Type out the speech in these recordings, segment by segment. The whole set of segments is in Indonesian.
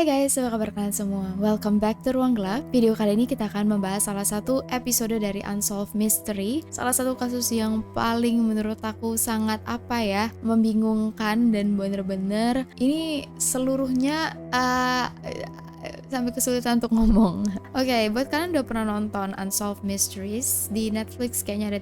Hai guys, apa kabar kalian semua? Welcome back to Ruang Gelap. Video kali ini kita akan membahas salah satu episode dari Unsolved Mystery. Salah satu kasus yang paling menurut aku sangat membingungkan dan bener-bener ini seluruhnya sampai kesulitan untuk ngomong. Oke, buat kalian udah pernah nonton Unsolved Mysteries di Netflix, kayaknya ada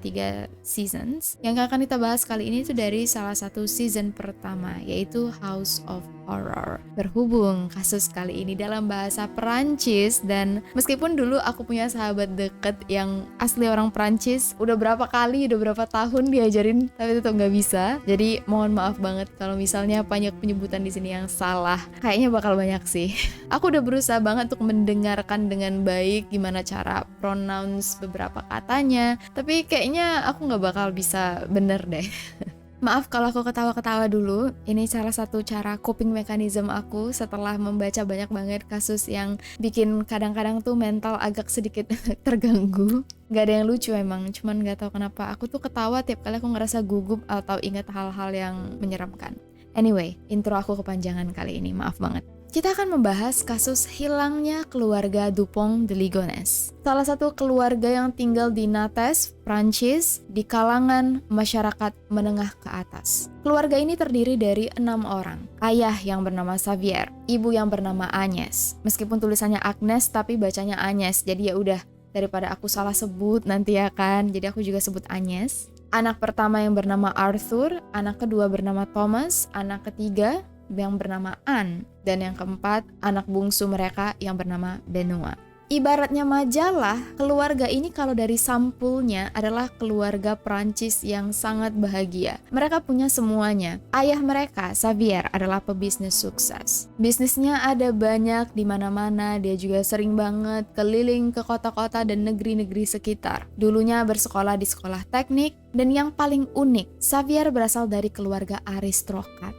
3 seasons. Yang akan kita bahas kali ini tuh dari salah satu season pertama, yaitu House of Horror. Berhubung kasus kali ini dalam bahasa Perancis, dan meskipun dulu aku punya sahabat deket yang asli orang Perancis, udah berapa tahun diajarin tapi tetap nggak bisa. Jadi mohon maaf banget kalau misalnya banyak penyebutan di sini yang salah. Kayaknya bakal banyak sih. Aku udah berusaha banget untuk mendengarkan dengan baik gimana cara pronounce beberapa katanya, tapi kayaknya aku nggak bakal bisa bener deh. Maaf kalau aku ketawa-ketawa dulu, ini salah satu cara coping mechanism aku setelah membaca banyak banget kasus yang bikin kadang-kadang tuh mental agak sedikit terganggu. Gak ada yang lucu emang, cuman gak tahu kenapa aku tuh ketawa tiap kali aku ngerasa gugup atau ingat hal-hal yang menyeramkan. Anyway, intro aku kepanjangan kali ini, maaf banget. Kita akan membahas kasus hilangnya keluarga Dupont de Ligonnès. Salah satu keluarga yang tinggal di Nantes, Prancis, di kalangan masyarakat menengah ke atas. Keluarga ini terdiri dari 6 orang. Ayah yang bernama Xavier, ibu yang bernama Agnes. Meskipun tulisannya Agnes tapi bacanya Agnes. Jadi ya udah, daripada aku salah sebut nanti ya kan. Jadi aku juga sebut Agnes. Anak pertama yang bernama Arthur, anak kedua bernama Thomas, anak ketiga yang bernama Anne, dan yang keempat anak bungsu mereka yang bernama Benoit. Ibaratnya majalah, keluarga ini kalau dari sampulnya adalah keluarga Prancis yang sangat bahagia. Mereka punya semuanya. Ayah mereka, Xavier, adalah pebisnis sukses. Bisnisnya ada banyak di mana-mana, dia juga sering banget keliling ke kota-kota dan negeri-negeri sekitar. Dulunya bersekolah di sekolah teknik, dan yang paling unik, Xavier berasal dari keluarga aristokrat,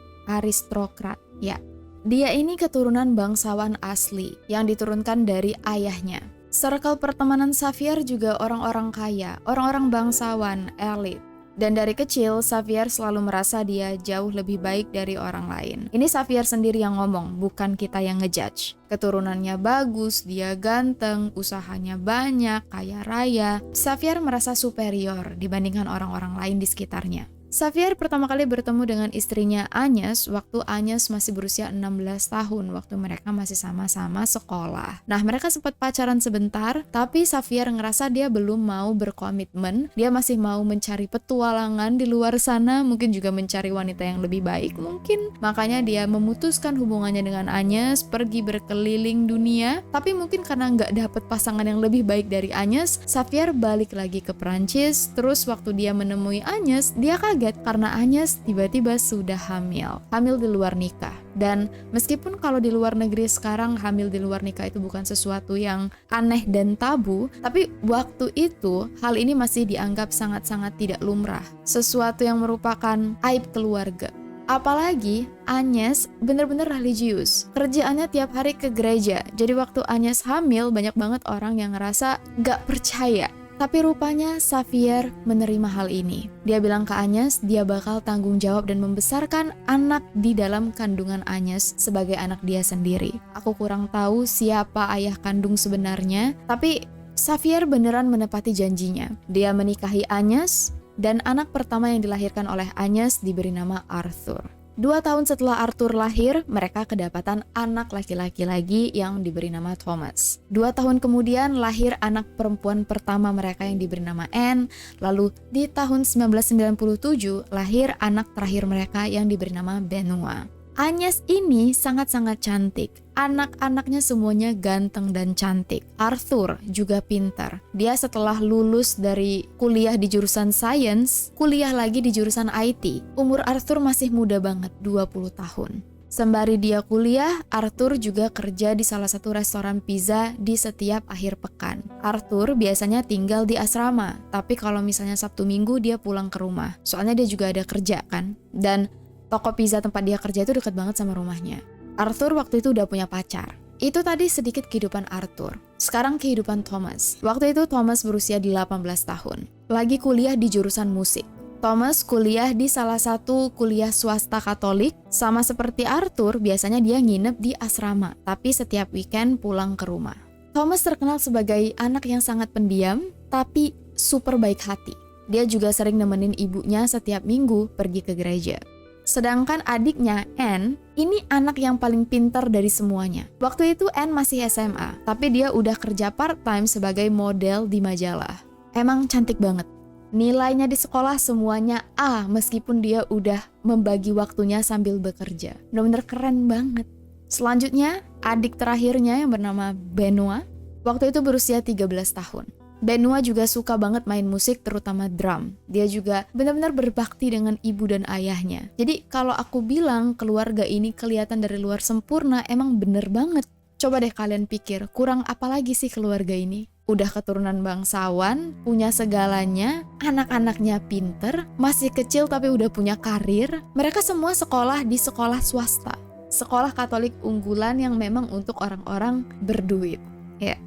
ya. Dia ini keturunan bangsawan asli yang diturunkan dari ayahnya. Circle pertemanan Xavier juga orang-orang kaya, orang-orang bangsawan, elit. Dan dari kecil, Xavier selalu merasa dia jauh lebih baik dari orang lain. Ini Xavier sendiri yang ngomong, bukan kita yang ngejudge. Keturunannya bagus, dia ganteng, usahanya banyak, kaya raya. Xavier merasa superior dibandingkan orang-orang lain di sekitarnya. Xavier pertama kali bertemu dengan istrinya Agnes waktu Agnes masih berusia 16 tahun, waktu mereka masih sama-sama sekolah. Nah, mereka sempat pacaran sebentar, tapi Xavier ngerasa dia belum mau berkomitmen, dia masih mau mencari petualangan di luar sana, mungkin juga mencari wanita yang lebih baik mungkin. Makanya dia memutuskan hubungannya dengan Agnes, pergi berkeliling dunia, tapi mungkin karena nggak dapet pasangan yang lebih baik dari Agnes, Xavier balik lagi ke Prancis. Terus waktu dia menemui Agnes, dia kaget karena Agnes tiba-tiba sudah hamil di luar nikah. Dan meskipun kalau di luar negeri sekarang hamil di luar nikah itu bukan sesuatu yang aneh dan tabu, tapi waktu itu hal ini masih dianggap sangat-sangat tidak lumrah, sesuatu yang merupakan aib keluarga. Apalagi Agnes bener-bener religius, kerjaannya tiap hari ke gereja. Jadi waktu Agnes hamil, banyak banget orang yang ngerasa gak percaya. Tapi rupanya Xavier menerima hal ini. Dia bilang ke Agnes, dia bakal tanggung jawab dan membesarkan anak di dalam kandungan Agnes sebagai anak dia sendiri. Aku kurang tahu siapa ayah kandung sebenarnya, tapi Xavier beneran menepati janjinya. Dia menikahi Agnes, dan anak pertama yang dilahirkan oleh Agnes diberi nama Arthur. 2 tahun setelah Arthur lahir, mereka kedapatan anak laki-laki lagi yang diberi nama Thomas. 2 tahun kemudian lahir anak perempuan pertama mereka yang diberi nama Anne. Lalu di tahun 1997 lahir anak terakhir mereka yang diberi nama Benoit. Agnes ini sangat-sangat cantik. Anak-anaknya semuanya ganteng dan cantik. Arthur juga pintar. Dia setelah lulus dari kuliah di jurusan Science, kuliah lagi di jurusan IT. Umur Arthur masih muda banget, 20 tahun. Sembari dia kuliah, Arthur juga kerja di salah satu restoran pizza di setiap akhir pekan. Arthur biasanya tinggal di asrama, tapi kalau misalnya Sabtu Minggu dia pulang ke rumah. Soalnya dia juga ada kerja kan. Dan toko pizza tempat dia kerja itu dekat banget sama rumahnya. Arthur waktu itu udah punya pacar. Itu tadi sedikit kehidupan Arthur. Sekarang kehidupan Thomas. Waktu itu Thomas berusia di 18 tahun. Lagi kuliah di jurusan musik. Thomas kuliah di salah satu kuliah swasta Katolik. Sama seperti Arthur, biasanya dia nginep di asrama, tapi setiap weekend pulang ke rumah. Thomas terkenal sebagai anak yang sangat pendiam, tapi super baik hati. Dia juga sering nemenin ibunya setiap minggu pergi ke gereja. Sedangkan adiknya, Anne, ini anak yang paling pintar dari semuanya. Waktu itu Anne masih SMA, tapi dia udah kerja part-time sebagai model di majalah. Emang cantik banget. Nilainya di sekolah semuanya A, meskipun dia udah membagi waktunya sambil bekerja. Bener-bener keren banget. Selanjutnya, adik terakhirnya yang bernama Benoit, waktu itu berusia 13 tahun. Benoit juga suka banget main musik, terutama drum. Dia juga benar-benar berbakti dengan ibu dan ayahnya. Jadi kalau aku bilang keluarga ini kelihatan dari luar sempurna, emang bener banget. Coba deh kalian pikir, kurang apa lagi sih keluarga ini? Udah keturunan bangsawan, punya segalanya, anak-anaknya pinter, masih kecil tapi udah punya karir. Mereka semua sekolah di sekolah swasta. Sekolah Katolik unggulan yang memang untuk orang-orang berduit. Ya.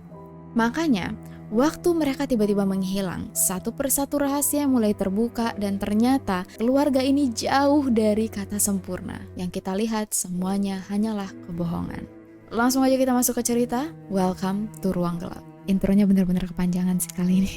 Makanya, waktu mereka tiba-tiba menghilang, satu persatu rahasia mulai terbuka dan ternyata keluarga ini jauh dari kata sempurna. Yang kita lihat semuanya hanyalah kebohongan. Langsung aja kita masuk ke cerita. Welcome to Ruang Gelap. Intronya bener-bener kepanjangan sih kali ini.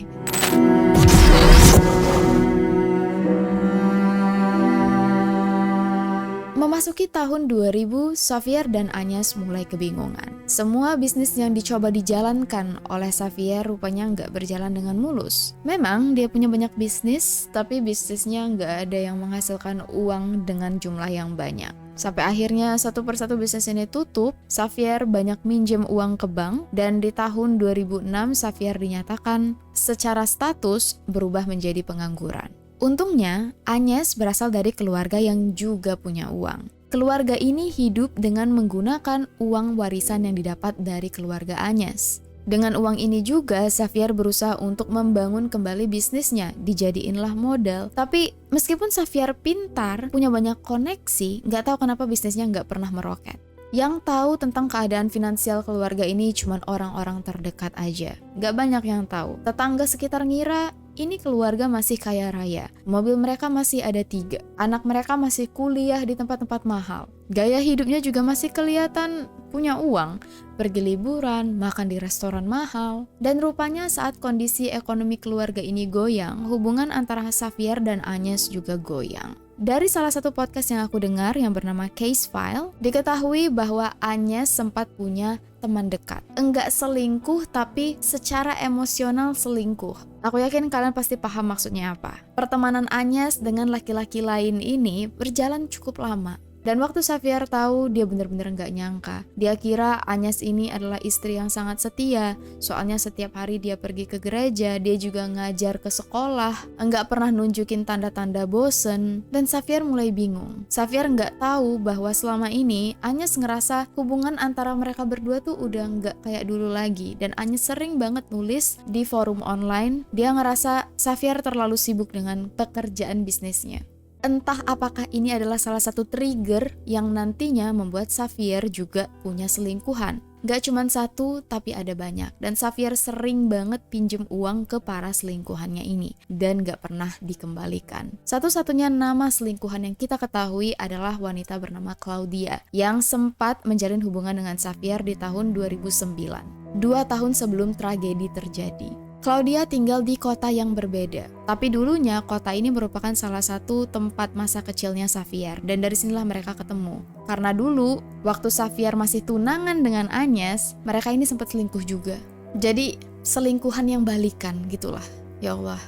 Memasuki tahun 2000, Xavier dan Agnes mulai kebingungan. Semua bisnis yang dicoba dijalankan oleh Xavier rupanya nggak berjalan dengan mulus. Memang dia punya banyak bisnis, tapi bisnisnya nggak ada yang menghasilkan uang dengan jumlah yang banyak. Sampai akhirnya satu persatu bisnis ini tutup, Xavier banyak minjem uang ke bank, dan di tahun 2006 Xavier dinyatakan secara status berubah menjadi pengangguran. Untungnya, Agnes berasal dari keluarga yang juga punya uang. Keluarga ini hidup dengan menggunakan uang warisan yang didapat dari keluarga Agnes. Dengan uang ini juga, Xavier berusaha untuk membangun kembali bisnisnya, dijadiinlah modal. Tapi meskipun Xavier pintar, punya banyak koneksi, nggak tahu kenapa bisnisnya nggak pernah meroket. Yang tahu tentang keadaan finansial keluarga ini cuma orang-orang terdekat aja. Nggak banyak yang tahu. Tetangga sekitar ngira ini keluarga masih kaya raya. Mobil mereka masih ada 3. Anak mereka masih kuliah di tempat-tempat mahal. Gaya hidupnya juga masih kelihatan punya uang. Pergi liburan, makan di restoran mahal. Dan rupanya saat kondisi ekonomi keluarga ini goyang, hubungan antara Xavier dan Agnes juga goyang. Dari salah satu podcast yang aku dengar yang bernama Case File, diketahui bahwa Agnes sempat punya teman dekat. Enggak selingkuh, tapi secara emosional selingkuh. Aku yakin kalian pasti paham maksudnya apa. Pertemanan Agnes dengan laki-laki lain ini berjalan cukup lama. Dan waktu Xavier tahu, dia benar-benar nggak nyangka. Dia kira Agnes ini adalah istri yang sangat setia. Soalnya setiap hari dia pergi ke gereja, dia juga ngajar ke sekolah, nggak pernah nunjukin tanda-tanda bosen. Dan Xavier mulai bingung. Xavier nggak tahu bahwa selama ini Agnes ngerasa hubungan antara mereka berdua tuh udah nggak kayak dulu lagi. Dan Agnes sering banget nulis di forum online. Dia ngerasa Xavier terlalu sibuk dengan pekerjaan bisnisnya. Entah apakah ini adalah salah satu trigger yang nantinya membuat Xavier juga punya selingkuhan. Gak cuma satu, tapi ada banyak. Dan Xavier sering banget pinjem uang ke para selingkuhannya ini. Dan gak pernah dikembalikan. Satu-satunya nama selingkuhan yang kita ketahui adalah wanita bernama Claudia, yang sempat menjalin hubungan dengan Xavier di tahun 2009. 2 tahun sebelum tragedi terjadi. Claudia tinggal di kota yang berbeda, tapi dulunya kota ini merupakan salah satu tempat masa kecilnya Xavier, dan dari sinilah mereka ketemu. Karena dulu, waktu Xavier masih tunangan dengan Agnes, mereka ini sempat selingkuh juga. Jadi, selingkuhan yang balikan gitulah. Ya Allah,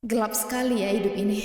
gelap sekali ya hidup ini.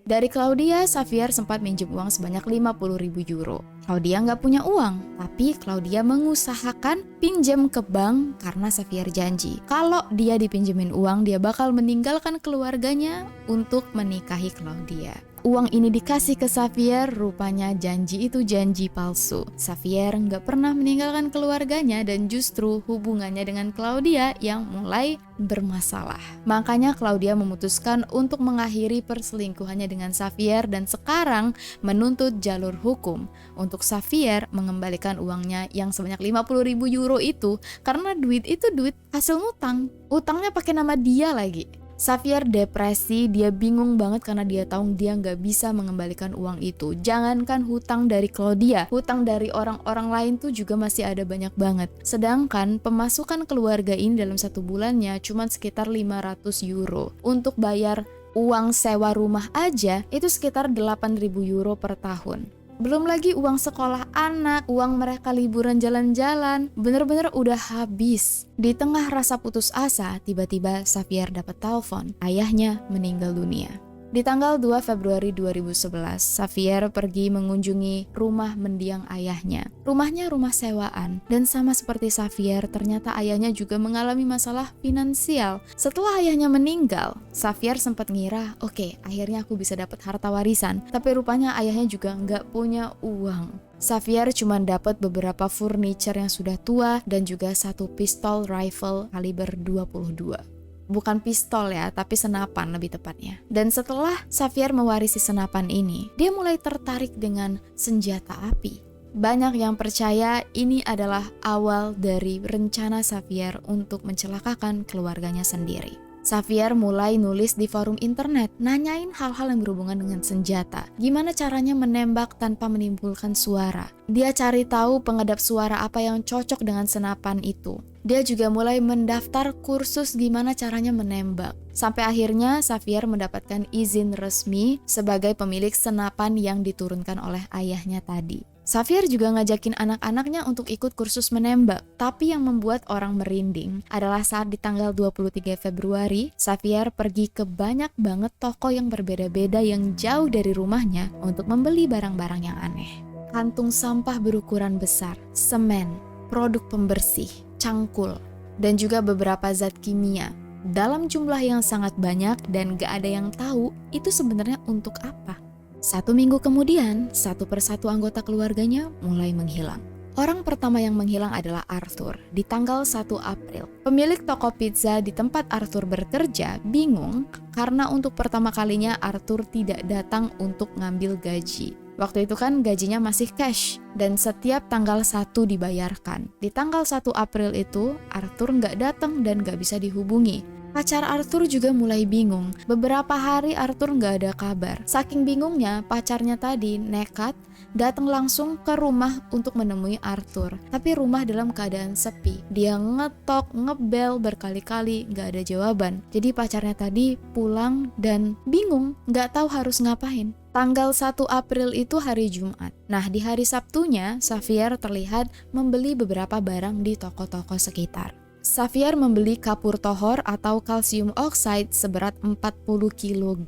Dari Claudia, Xavier sempat minjem uang sebanyak 50.000 euro. Claudia nggak punya uang, tapi Claudia mengusahakan pinjam ke bank karena Xavier janji. Kalau dia dipinjemin uang, dia bakal meninggalkan keluarganya untuk menikahi Claudia. Uang ini dikasih ke Xavier, rupanya janji itu janji palsu. Xavier nggak pernah meninggalkan keluarganya dan justru hubungannya dengan Claudia yang mulai bermasalah. Makanya Claudia memutuskan untuk mengakhiri perselingkuhannya dengan Xavier dan sekarang menuntut jalur hukum untuk Xavier mengembalikan uangnya yang sebanyak 50.000 euro itu, karena duit itu duit hasil ngutang. Utangnya pakai nama dia lagi. Xavier depresi, dia bingung banget karena dia tahu dia nggak bisa mengembalikan uang itu. Jangankan hutang dari Claudia, hutang dari orang-orang lain tuh juga masih ada banyak banget. Sedangkan pemasukan keluarga ini dalam 1 bulannya cuma sekitar 500 euro. Untuk bayar uang sewa rumah aja itu sekitar 8.000 euro per tahun. Belum lagi uang sekolah anak, uang mereka liburan jalan-jalan, bener-bener udah habis. Di tengah rasa putus asa, tiba-tiba Xavier dapat telepon, ayahnya meninggal dunia. Di tanggal 2 Februari 2011, Xavier pergi mengunjungi rumah mendiang ayahnya. Rumahnya rumah sewaan, dan sama seperti Xavier, ternyata ayahnya juga mengalami masalah finansial. Setelah ayahnya meninggal, Xavier sempat ngira, oke, akhirnya aku bisa dapat harta warisan. Tapi rupanya ayahnya juga nggak punya uang. Xavier cuma dapat beberapa furniture yang sudah tua dan juga satu pistol rifle kaliber 22. Bukan pistol ya, tapi senapan lebih tepatnya. Dan setelah Xavier mewarisi senapan ini, dia mulai tertarik dengan senjata api. Banyak yang percaya ini adalah awal dari rencana Xavier untuk mencelakakan keluarganya sendiri. Xavier mulai nulis di forum internet, nanyain hal-hal yang berhubungan dengan senjata. Gimana caranya menembak tanpa menimbulkan suara. Dia cari tahu pengedap suara apa yang cocok dengan senapan itu. Dia juga mulai mendaftar kursus gimana caranya menembak. Sampai akhirnya Xavier mendapatkan izin resmi sebagai pemilik senapan yang diturunkan oleh ayahnya tadi. Xavier juga ngajakin anak-anaknya untuk ikut kursus menembak, tapi yang membuat orang merinding adalah saat di tanggal 23 Februari, Xavier pergi ke banyak banget toko yang berbeda-beda yang jauh dari rumahnya untuk membeli barang-barang yang aneh. Kantung sampah berukuran besar, semen, produk pembersih, cangkul, dan juga beberapa zat kimia dalam jumlah yang sangat banyak dan gak ada yang tahu itu sebenarnya untuk apa. 1 minggu kemudian, satu persatu anggota keluarganya mulai menghilang. Orang pertama yang menghilang adalah Arthur di tanggal 1 April. Pemilik toko pizza di tempat Arthur bekerja bingung karena untuk pertama kalinya Arthur tidak datang untuk ngambil gaji. Waktu itu kan gajinya masih cash dan setiap tanggal 1 dibayarkan. Di tanggal 1 April itu Arthur nggak datang dan nggak bisa dihubungi. Pacar Arthur juga mulai bingung. Beberapa hari Arthur nggak ada kabar. Saking bingungnya, pacarnya tadi nekat datang langsung ke rumah untuk menemui Arthur. Tapi rumah dalam keadaan sepi. Dia ngetok, ngebel berkali-kali, nggak ada jawaban. Jadi pacarnya tadi pulang dan bingung, nggak tahu harus ngapain. Tanggal 1 April itu hari Jumat. Nah, di hari Sabtunya, Xavier terlihat membeli beberapa barang di toko-toko sekitar. Xavier membeli kapur tohor atau kalsium oxide seberat 40 kg.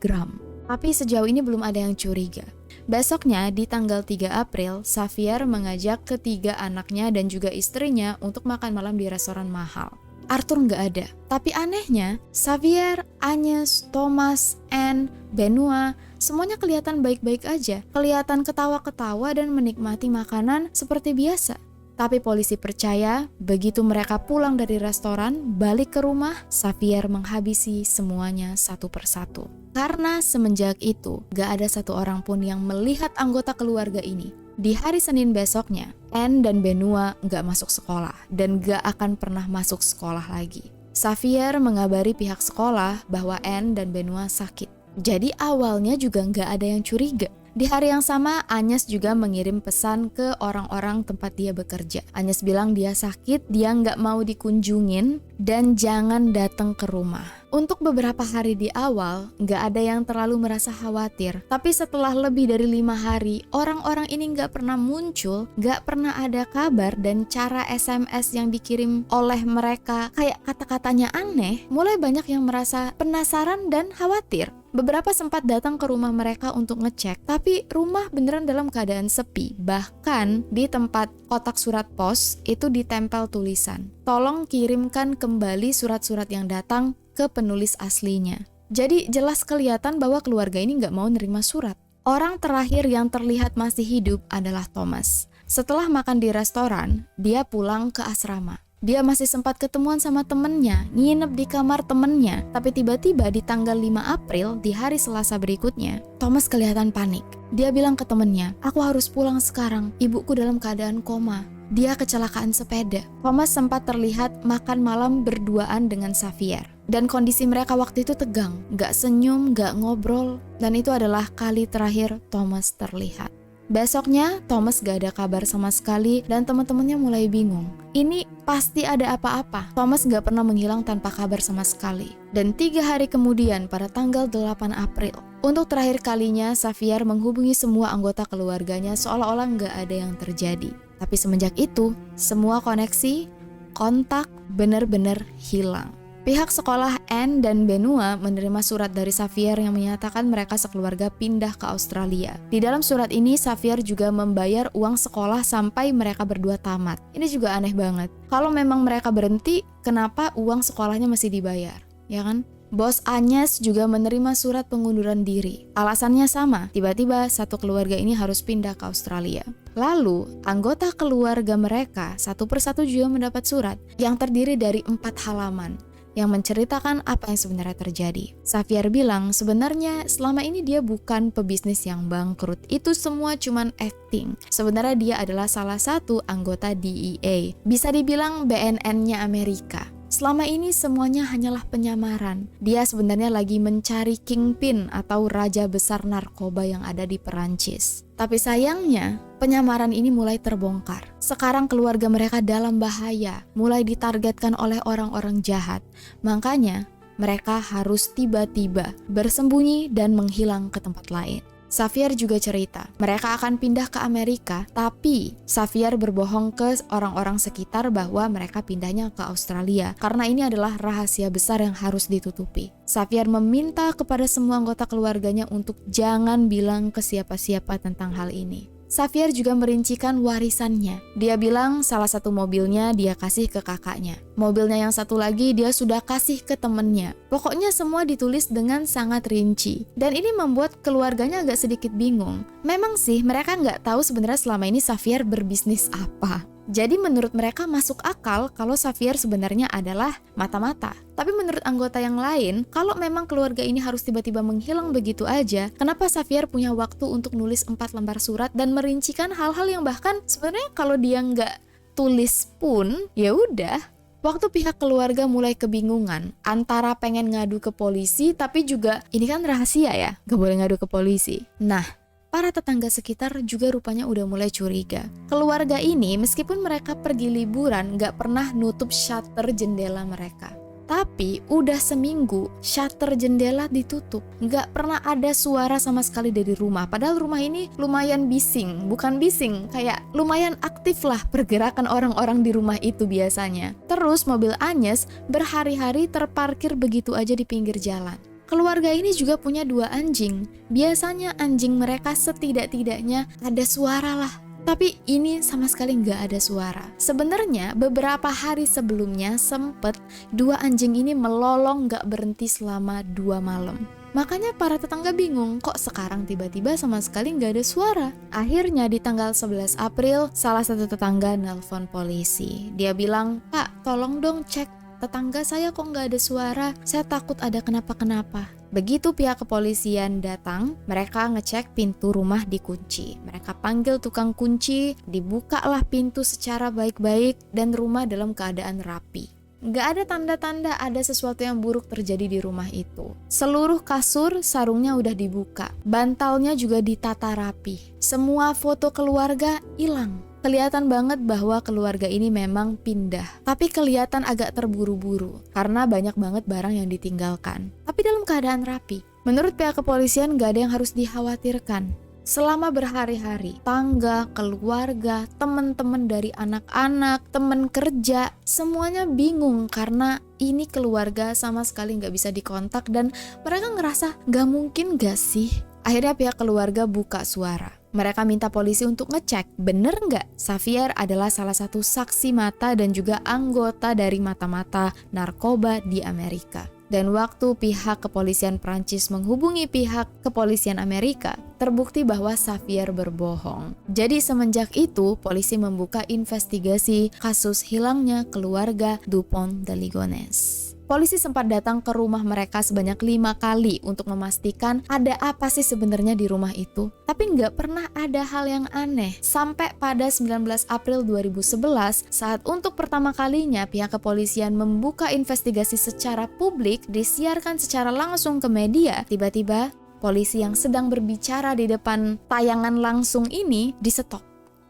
Tapi sejauh ini belum ada yang curiga. Besoknya di tanggal 3 April, Xavier mengajak ketiga anaknya dan juga istrinya untuk makan malam di restoran mahal. Arthur nggak ada. Tapi anehnya, Xavier, Agnes, Thomas, Anne, Benoit, semuanya kelihatan baik-baik aja. Kelihatan ketawa-ketawa dan menikmati makanan seperti biasa. Tapi polisi percaya, begitu mereka pulang dari restoran, balik ke rumah, Xavier menghabisi semuanya satu persatu. Karena semenjak itu, gak ada satu orang pun yang melihat anggota keluarga ini. Di hari Senin besoknya, Anne dan Benoit gak masuk sekolah dan gak akan pernah masuk sekolah lagi. Xavier mengabari pihak sekolah bahwa Anne dan Benoit sakit. Jadi awalnya juga gak ada yang curiga. Di hari yang sama, Agnes juga mengirim pesan ke orang-orang tempat dia bekerja. Agnes bilang dia sakit, dia nggak mau dikunjungin, dan jangan datang ke rumah. Untuk beberapa hari di awal, nggak ada yang terlalu merasa khawatir. Tapi setelah lebih dari 5 hari, orang-orang ini nggak pernah muncul, nggak pernah ada kabar, dan cara SMS yang dikirim oleh mereka kayak kata-katanya aneh, mulai banyak yang merasa penasaran dan khawatir. Beberapa sempat datang ke rumah mereka untuk ngecek, tapi rumah beneran dalam keadaan sepi. Bahkan di tempat kotak surat pos itu ditempel tulisan, tolong kirimkan kembali surat-surat yang datang ke penulis aslinya. Jadi jelas kelihatan bahwa keluarga ini nggak mau nerima surat. Orang terakhir yang terlihat masih hidup adalah Thomas. Setelah makan di restoran, dia pulang ke asrama. Dia masih sempat ketemuan sama temennya, nginep di kamar temennya. Tapi tiba-tiba di tanggal 5 April, di hari Selasa berikutnya, Thomas kelihatan panik. Dia bilang ke temennya, aku harus pulang sekarang, ibuku dalam keadaan koma. Dia kecelakaan sepeda. Thomas sempat terlihat makan malam berduaan dengan Xavier. Dan kondisi mereka waktu itu tegang, gak senyum, gak ngobrol, dan itu adalah kali terakhir Thomas terlihat. Besoknya, Thomas gak ada kabar sama sekali dan teman-temannya mulai bingung. Ini pasti ada apa-apa. Thomas gak pernah menghilang tanpa kabar sama sekali. Dan 3 hari kemudian, pada tanggal 8 April, untuk terakhir kalinya, Xavier menghubungi semua anggota keluarganya seolah-olah gak ada yang terjadi. Tapi semenjak itu, semua koneksi, kontak benar-benar hilang. Pihak sekolah Anne dan Benoit menerima surat dari Xavier yang menyatakan mereka sekeluarga pindah ke Australia. Di dalam surat ini, Xavier juga membayar uang sekolah sampai mereka berdua tamat. Ini juga aneh banget. Kalau memang mereka berhenti, kenapa uang sekolahnya masih dibayar? Ya kan? Bos Agnes juga menerima surat pengunduran diri. Alasannya sama, tiba-tiba satu keluarga ini harus pindah ke Australia. Lalu, anggota keluarga mereka satu persatu juga mendapat surat yang terdiri dari 4 halaman. Yang menceritakan apa yang sebenarnya terjadi. Xavier bilang sebenarnya selama ini dia bukan pebisnis yang bangkrut. Itu semua cuman acting. Sebenarnya dia adalah salah satu anggota DEA. Bisa dibilang BNN-nya Amerika. Selama ini semuanya hanyalah penyamaran. Dia sebenarnya lagi mencari kingpin atau raja besar narkoba yang ada di Perancis. Tapi sayangnya, penyamaran ini mulai terbongkar. Sekarang keluarga mereka dalam bahaya, mulai ditargetkan oleh orang-orang jahat. Makanya, mereka harus tiba-tiba bersembunyi dan menghilang ke tempat lain. Xavier juga cerita, mereka akan pindah ke Amerika, tapi Xavier berbohong ke orang-orang sekitar bahwa mereka pindahnya ke Australia, karena ini adalah rahasia besar yang harus ditutupi. Xavier meminta kepada semua anggota keluarganya untuk jangan bilang ke siapa-siapa tentang hal ini. Xavier juga merincikan warisannya. Dia bilang salah satu mobilnya dia kasih ke kakaknya. Mobilnya yang satu lagi dia sudah kasih ke temennya. Pokoknya semua ditulis dengan sangat rinci. Dan ini membuat keluarganya agak sedikit bingung. Memang sih mereka nggak tahu sebenarnya selama ini Xavier berbisnis apa. Jadi menurut mereka masuk akal kalau Xavier sebenarnya adalah mata-mata. Tapi menurut anggota yang lain, kalau memang keluarga ini harus tiba-tiba menghilang begitu aja, kenapa Xavier punya waktu untuk nulis 4 lembar surat dan merincikan hal-hal yang bahkan sebenarnya kalau dia nggak tulis pun, ya udah. Waktu pihak keluarga mulai kebingungan antara pengen ngadu ke polisi, tapi juga ini kan rahasia ya, gak boleh ngadu ke polisi. Nah, para tetangga sekitar juga rupanya udah mulai curiga. Keluarga ini meskipun mereka pergi liburan gak pernah nutup shutter jendela mereka. Tapi udah seminggu shutter jendela ditutup. Gak pernah ada suara sama sekali dari rumah. Padahal rumah ini lumayan bising. Bukan bising, kayak lumayan aktif lah pergerakan orang-orang di rumah itu biasanya. Terus mobil Agnes berhari-hari terparkir begitu aja di pinggir jalan. Keluarga ini juga punya 2 anjing. Biasanya anjing mereka setidak-tidaknya ada suara lah. Tapi ini sama sekali nggak ada suara. Sebenarnya beberapa hari sebelumnya sempet 2 anjing ini melolong nggak berhenti selama 2 malam. Makanya para tetangga bingung, kok sekarang tiba-tiba sama sekali nggak ada suara. Akhirnya di tanggal 11 April, salah satu tetangga nelpon polisi. Dia bilang, "Pak, tolong dong cek tetangga saya kok nggak ada suara, saya takut ada kenapa-kenapa." Begitu pihak kepolisian datang, mereka ngecek pintu rumah dikunci. Mereka panggil tukang kunci, dibukalah pintu secara baik-baik dan rumah dalam keadaan rapi. Nggak ada tanda-tanda ada sesuatu yang buruk terjadi di rumah itu. Seluruh kasur, sarungnya udah dibuka. Bantalnya juga ditata rapi. Semua foto keluarga hilang. Kelihatan banget bahwa keluarga ini memang pindah. Tapi kelihatan agak terburu-buru karena banyak banget barang yang ditinggalkan. Tapi dalam keadaan rapi. Menurut pihak kepolisian gak ada yang harus dikhawatirkan. Selama berhari-hari, tangga, keluarga, teman-teman dari anak-anak, teman kerja, semuanya bingung karena ini keluarga sama sekali gak bisa dikontak dan mereka ngerasa gak mungkin gak sih? Akhirnya pihak keluarga buka suara. Mereka minta polisi untuk ngecek, bener nggak Xavier adalah salah satu saksi mata dan juga anggota dari mata-mata narkoba di Amerika. Dan waktu pihak kepolisian Prancis menghubungi pihak kepolisian Amerika, terbukti bahwa Xavier berbohong. Jadi semenjak itu, polisi membuka investigasi kasus hilangnya keluarga Dupont de Ligonnès. Polisi sempat datang ke rumah mereka sebanyak 5 kali untuk memastikan ada apa sih sebenarnya di rumah itu. Tapi nggak pernah ada hal yang aneh. Sampai pada 19 April 2011, saat untuk pertama kalinya pihak kepolisian membuka investigasi secara publik, disiarkan secara langsung ke media, tiba-tiba polisi yang sedang berbicara di depan tayangan langsung ini di-stop.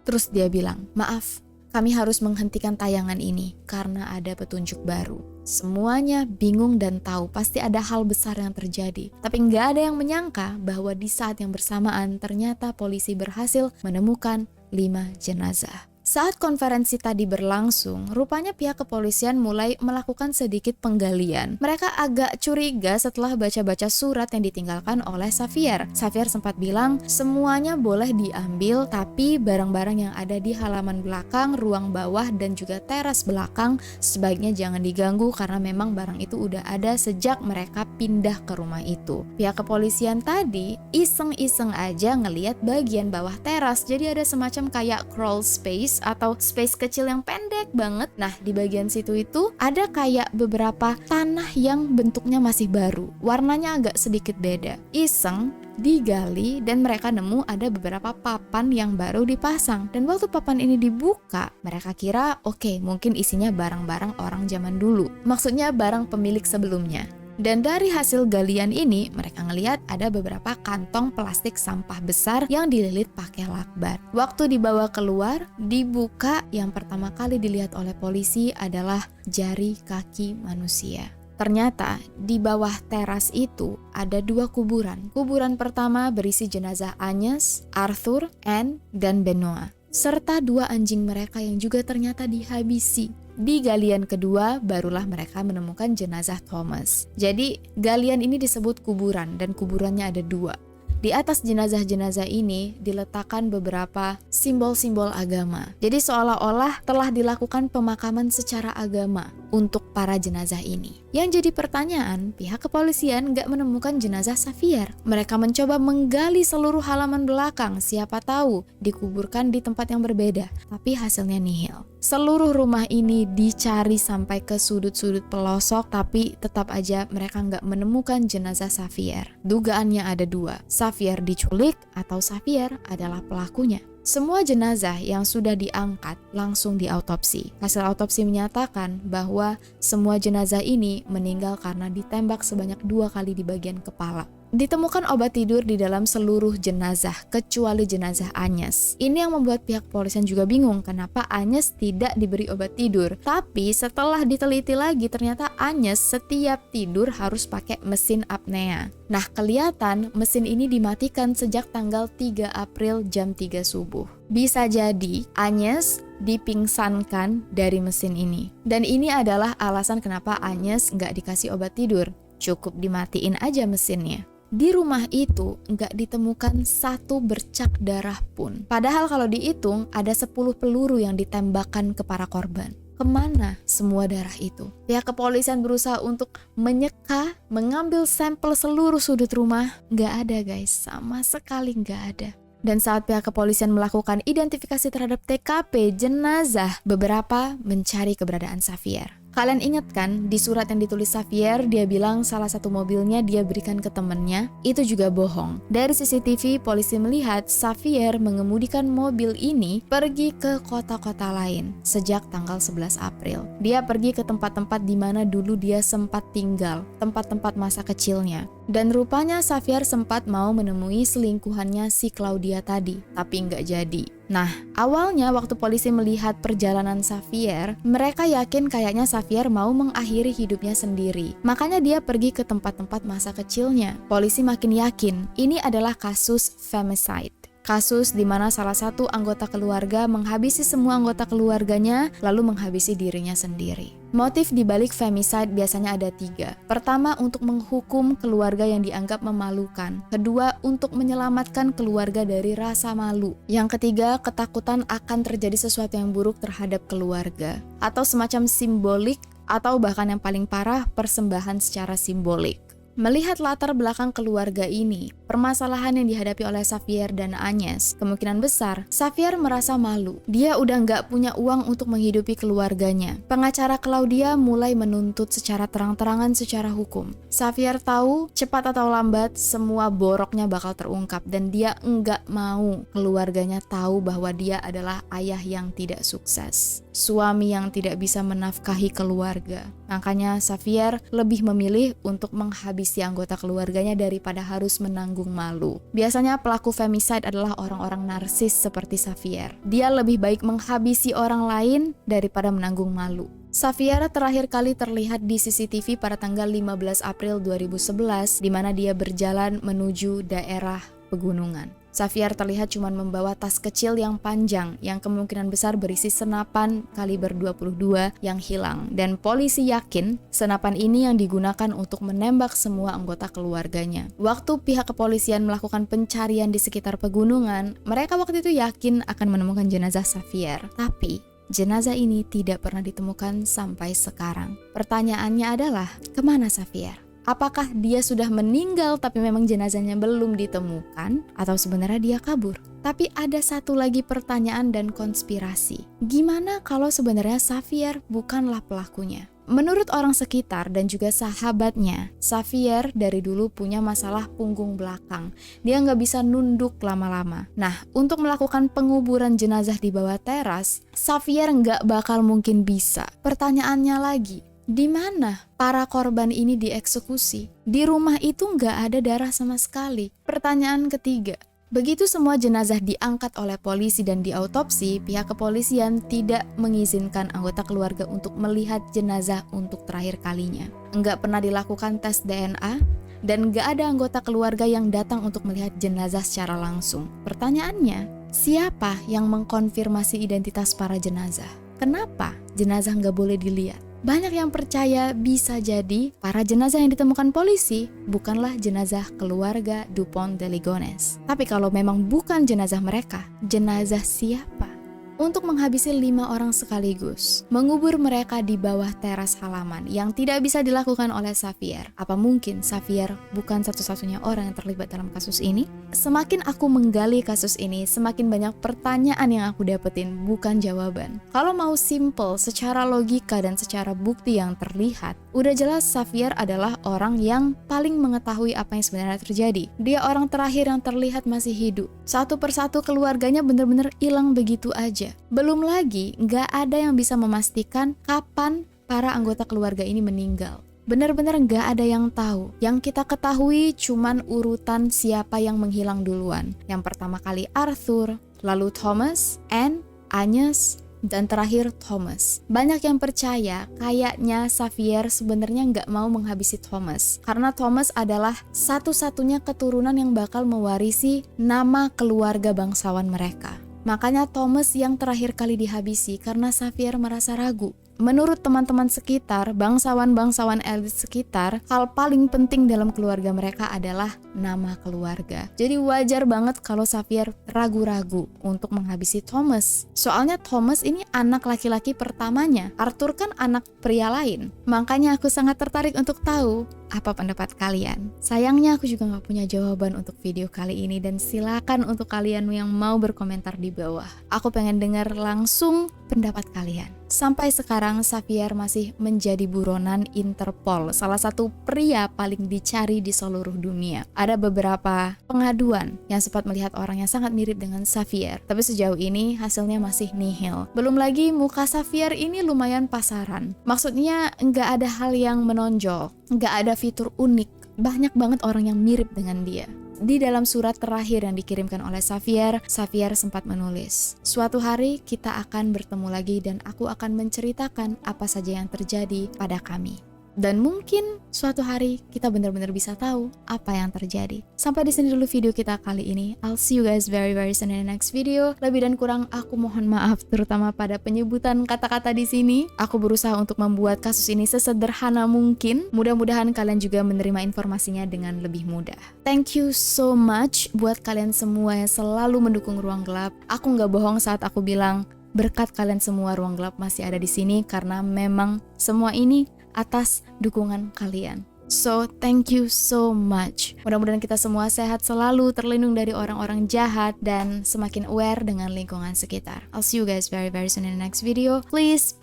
Terus dia bilang, "Maaf, kami harus menghentikan tayangan ini karena ada petunjuk baru." Semuanya bingung dan tahu pasti ada hal besar yang terjadi. Tapi nggak ada yang menyangka bahwa di saat yang bersamaan ternyata polisi berhasil menemukan 5 jenazah. Saat konferensi tadi berlangsung, rupanya pihak kepolisian mulai melakukan sedikit penggalian. Mereka agak curiga setelah baca-baca surat yang ditinggalkan oleh Xavier. Xavier sempat bilang, semuanya boleh diambil, tapi barang-barang yang ada di halaman belakang, ruang bawah, dan juga teras belakang sebaiknya jangan diganggu karena memang barang itu udah ada sejak mereka pindah ke rumah itu. Pihak kepolisian tadi iseng-iseng aja ngelihat bagian bawah teras, jadi ada semacam kayak crawl space atau space kecil yang pendek banget. Nah, di bagian situ itu ada kayak beberapa tanah yang bentuknya masih baru, warnanya agak sedikit beda. Iseng digali dan mereka nemu ada beberapa papan yang baru dipasang. Dan waktu papan ini dibuka, mereka kira oke, mungkin isinya barang-barang orang zaman dulu. Maksudnya barang pemilik sebelumnya. Dan dari hasil galian ini, mereka ngelihat ada beberapa kantong plastik sampah besar yang dililit pakai lakban. Waktu dibawa keluar, dibuka, yang pertama kali dilihat oleh polisi adalah jari kaki manusia. Ternyata di bawah teras itu ada 2 kuburan. Kuburan pertama berisi jenazah Agnes, Arthur, Anne, dan Benoit, serta 2 anjing mereka yang juga ternyata dihabisi. Di galian kedua barulah mereka menemukan jenazah Thomas. Jadi galian ini disebut kuburan dan kuburannya ada 2. Di atas jenazah-jenazah ini diletakkan beberapa simbol-simbol agama. Jadi seolah-olah telah dilakukan pemakaman secara agama untuk para jenazah ini. Yang jadi pertanyaan, pihak kepolisian nggak menemukan jenazah Xavier. Mereka mencoba menggali seluruh halaman belakang, siapa tahu dikuburkan di tempat yang berbeda. Tapi hasilnya nihil. Seluruh rumah ini dicari sampai ke sudut-sudut pelosok, tapi tetap aja mereka nggak menemukan jenazah Xavier. Dugaannya ada 2, Xavier diculik atau Xavier adalah pelakunya. Semua jenazah yang sudah diangkat langsung diautopsi. Hasil autopsi menyatakan bahwa semua jenazah ini meninggal karena ditembak sebanyak 2 kali di bagian kepala. Ditemukan obat tidur di dalam seluruh jenazah, kecuali jenazah Agnes. Ini yang membuat pihak kepolisian juga bingung kenapa Agnes tidak diberi obat tidur. Tapi setelah diteliti lagi, ternyata Agnes setiap tidur harus pakai mesin apnea. Nah, kelihatan mesin ini dimatikan sejak tanggal 3 April jam 3 subuh. Bisa jadi Agnes dipingsankan dari mesin ini. Dan ini adalah alasan kenapa Agnes nggak dikasih obat tidur. Cukup dimatiin aja mesinnya. Di rumah itu nggak ditemukan 1 bercak darah pun. Padahal kalau dihitung ada 10 peluru yang ditembakkan ke para korban. Kemana semua darah itu? Pihak kepolisian berusaha untuk menyeka, mengambil sampel seluruh sudut rumah. Nggak ada guys, sama sekali nggak ada. Dan saat pihak kepolisian melakukan identifikasi terhadap TKP jenazah, beberapa mencari keberadaan Xavier. Kalian ingat kan, di surat yang ditulis Xavier, dia bilang salah satu mobilnya dia berikan ke temennya. Itu juga bohong. Dari CCTV, polisi melihat Xavier mengemudikan mobil ini pergi ke kota-kota lain sejak tanggal 11 April. Dia pergi ke tempat-tempat di mana dulu dia sempat tinggal, tempat-tempat masa kecilnya. Dan rupanya Xavier sempat mau menemui selingkuhannya si Claudia tadi, tapi nggak jadi. Nah, awalnya waktu polisi melihat perjalanan Xavier, mereka yakin kayaknya Xavier mau mengakhiri hidupnya sendiri. Makanya dia pergi ke tempat-tempat masa kecilnya. Polisi makin yakin ini adalah kasus femicide. Kasus di mana salah satu anggota keluarga menghabisi semua anggota keluarganya, lalu menghabisi dirinya sendiri. Motif dibalik femicide biasanya ada 3. Pertama, untuk menghukum keluarga yang dianggap memalukan. Kedua, untuk menyelamatkan keluarga dari rasa malu. Yang ketiga, ketakutan akan terjadi sesuatu yang buruk terhadap keluarga. Atau semacam simbolik, atau bahkan yang paling parah, persembahan secara simbolik. Melihat latar belakang keluarga ini, permasalahan yang dihadapi oleh Xavier dan Agnes, kemungkinan besar Xavier merasa malu. Dia udah nggak punya uang untuk menghidupi keluarganya. Pengacara Claudia mulai menuntut secara terang-terangan secara hukum. Xavier tahu cepat atau lambat semua boroknya bakal terungkap dan dia nggak mau keluarganya tahu bahwa dia adalah ayah yang tidak sukses, suami yang tidak bisa menafkahi keluarga. Makanya Xavier lebih memilih untuk menghabisi anggota keluarganya daripada harus menanggung malu. Biasanya pelaku femicide adalah orang-orang narsis seperti Xavier. Dia lebih baik menghabisi orang lain daripada menanggung malu. Xavier terakhir kali terlihat di CCTV pada tanggal 15 April 2011 di mana dia berjalan menuju daerah pegunungan. Xavier terlihat cuma membawa tas kecil yang panjang yang kemungkinan besar berisi senapan kaliber 22 yang hilang, dan polisi yakin senapan ini yang digunakan untuk menembak semua anggota keluarganya. Waktu pihak kepolisian melakukan pencarian di sekitar pegunungan, mereka waktu itu yakin akan menemukan jenazah Xavier, tapi jenazah ini tidak pernah ditemukan sampai sekarang. Pertanyaannya adalah, kemana Xavier? Apakah dia sudah meninggal tapi memang jenazahnya belum ditemukan, atau sebenarnya dia kabur? Tapi ada satu lagi pertanyaan dan konspirasi. Gimana kalau sebenarnya Xavier bukanlah pelakunya? Menurut orang sekitar dan juga sahabatnya, Xavier dari dulu punya masalah punggung belakang. Dia nggak bisa nunduk lama-lama. Nah, untuk melakukan penguburan jenazah di bawah teras, Xavier nggak bakal mungkin bisa. Pertanyaannya lagi, di mana para korban ini dieksekusi? Di rumah itu nggak ada darah sama sekali. Pertanyaan ketiga, begitu semua jenazah diangkat oleh polisi dan diautopsi, pihak kepolisian tidak mengizinkan anggota keluarga untuk melihat jenazah untuk terakhir kalinya. Nggak pernah dilakukan tes DNA, dan nggak ada anggota keluarga yang datang untuk melihat jenazah secara langsung. Pertanyaannya, siapa yang mengkonfirmasi identitas para jenazah? Kenapa jenazah nggak boleh dilihat? Banyak yang percaya bisa jadi para jenazah yang ditemukan polisi bukanlah jenazah keluarga Dupont de Ligonnès. Tapi kalau memang bukan jenazah mereka, jenazah siapa? Untuk menghabisi 5 orang sekaligus, mengubur mereka di bawah teras halaman yang tidak bisa dilakukan oleh Xavier. Apa mungkin Xavier bukan satu-satunya orang yang terlibat dalam kasus ini? Semakin aku menggali kasus ini, semakin banyak pertanyaan yang aku dapetin, bukan jawaban. Kalau mau simple, secara logika dan secara bukti yang terlihat, udah jelas Xavier adalah orang yang paling mengetahui apa yang sebenarnya terjadi. Dia orang terakhir yang terlihat masih hidup. Satu persatu keluarganya bener-bener hilang begitu aja. Belum lagi, nggak ada yang bisa memastikan kapan para anggota keluarga ini meninggal. Benar-benar nggak ada yang tahu. Yang kita ketahui cuman urutan siapa yang menghilang duluan. Yang pertama kali Arthur, lalu Thomas, Anne, Agnes, dan terakhir Thomas. Banyak yang percaya kayaknya Xavier sebenarnya nggak mau menghabisi Thomas, karena Thomas adalah satu-satunya keturunan yang bakal mewarisi nama keluarga bangsawan mereka. Makanya Thomas yang terakhir kali dihabisi karena Xavier merasa ragu. Menurut teman-teman sekitar, bangsawan-bangsawan elit sekitar, hal paling penting dalam keluarga mereka adalah nama keluarga. Jadi wajar banget kalau Xavier ragu-ragu untuk menghabisi Thomas. Soalnya Thomas ini anak laki-laki pertamanya. Arthur kan anak pria lain. Makanya aku sangat tertarik untuk tahu apa pendapat kalian. Sayangnya aku juga gak punya jawaban untuk video kali ini, dan silakan untuk kalian yang mau berkomentar di bawah. Aku pengen dengar langsung pendapat kalian. Sampai sekarang Xavier masih menjadi buronan Interpol, salah satu pria paling dicari di seluruh dunia. Ada beberapa pengaduan yang sempat melihat orang yang sangat mirip dengan Xavier, tapi sejauh ini hasilnya masih nihil. Belum lagi muka Xavier ini lumayan pasaran. Maksudnya nggak ada hal yang menonjol, nggak ada fitur unik. Banyak banget orang yang mirip dengan dia. Di dalam surat terakhir yang dikirimkan oleh Xavier sempat menulis, "Suatu hari kita akan bertemu lagi dan aku akan menceritakan apa saja yang terjadi pada kami." Dan mungkin suatu hari kita benar-benar bisa tahu apa yang terjadi. Sampai di sini dulu video kita kali ini. I'll see you guys very soon in the next video. Lebih dan kurang aku mohon maaf, terutama pada penyebutan kata-kata di sini. Aku berusaha untuk membuat kasus ini sesederhana mungkin. Mudah-mudahan kalian juga menerima informasinya dengan lebih mudah. Thank you so much buat kalian semua yang selalu mendukung Ruang Gelap. Aku nggak bohong saat aku bilang berkat kalian semua Ruang Gelap masih ada di sini, karena memang semua ini atas dukungan kalian. So, thank you so much. Mudah-mudahan kita semua sehat selalu, terlindung dari orang-orang jahat, dan semakin aware dengan lingkungan sekitar. I'll see you guys very soon in the next video. Please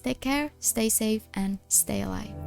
take care, stay safe, and stay alive.